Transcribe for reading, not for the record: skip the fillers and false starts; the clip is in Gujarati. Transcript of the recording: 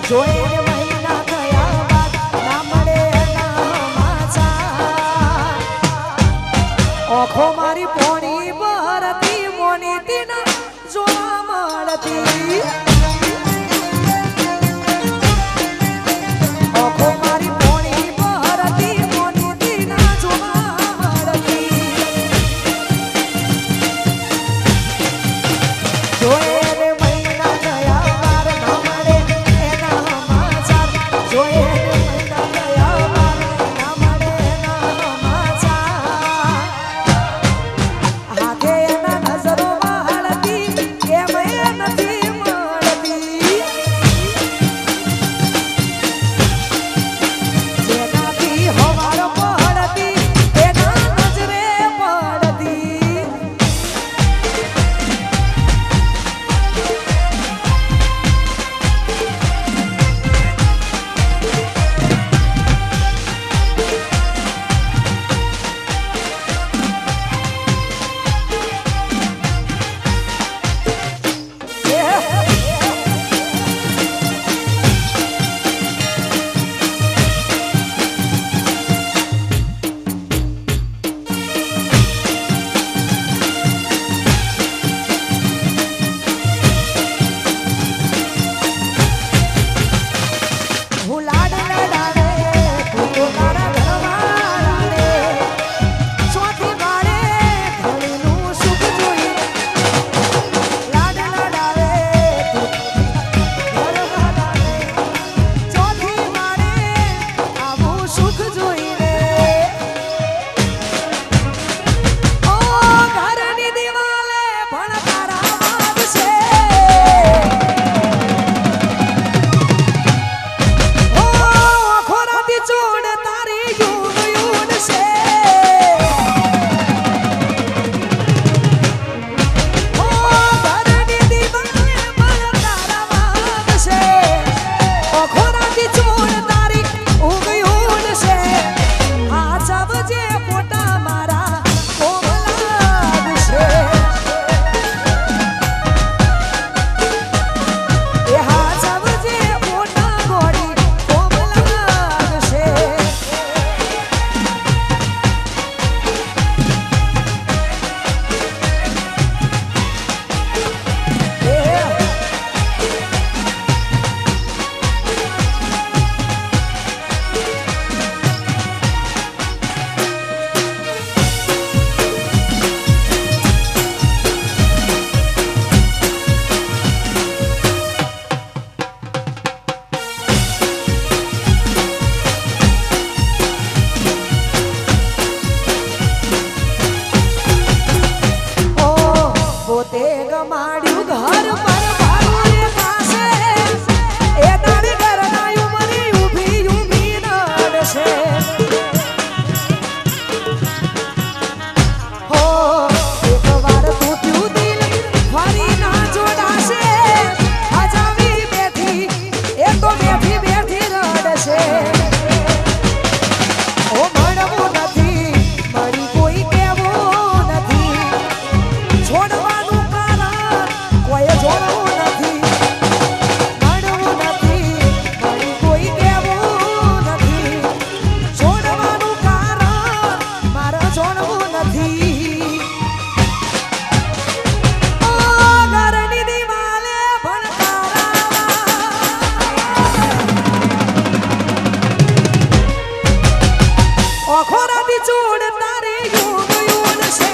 જોઈને મહિના થયા બાદ ના મળે એના માછા ઓખો મારી પોણી ભરતી મોની તીના જોવા મળતી ઓખો મારી પોણી ભરતી મોની તીના જોવા મળતી જોઈને મહિના થયા બાર ના મળે એના માછા જોઈને મહિના થયા બાર ના મળે એના માછા હાથે એના નજરો વાળતી કેમ એ નથી મળતી જેનાથી હવાર પડતી એના નજરે પડતી હું લાડ લડાવે તું તો મારા ઘરવાળાને ચોથી વાળે ઘડીનું સુખ જોઈ લાડ લડાવે તું ઘરવાળાને ચોથી વાળે આવું સુખ જોઈને ઓ ઘરની દિવાલે પણ તારા વાગશે ખોરાતી ચોડ તારી યુન યુન છે ઓ ઘરની દીવાલે પણ તારા વાગશે ઓ ખોરાતી ચોડ તારી ઊંઘ યુન છે આ સબજે પોટા મારા કોમલાદ છે એ હા સબજે પોટા ગોડી કોમલાદ છે ઓ પોતે ગમાડ્યું ઘર પર ભારું રે પાસે એ તારી ઘરના ઉમરી ઊભી ઊભી નડશે હો એકવાર તૂટ્યું દિલ ફરી ના જોડાશે હજાવી બેઠી એ તો બેઠી બેઠી રડશે ઓ મળવું નથી મળી કોઈ કેવું નથી છોડવાનું કારણ કોઈ જોડવું નથી મળવું નથી મળી કોઈ કેવું નથી છોડવાનું કારણ મારે જોડવું નથી ઓ ઘરની દિવાલે પણ તારા ઓખો રાતી ચોડ તારી યુન યુન છે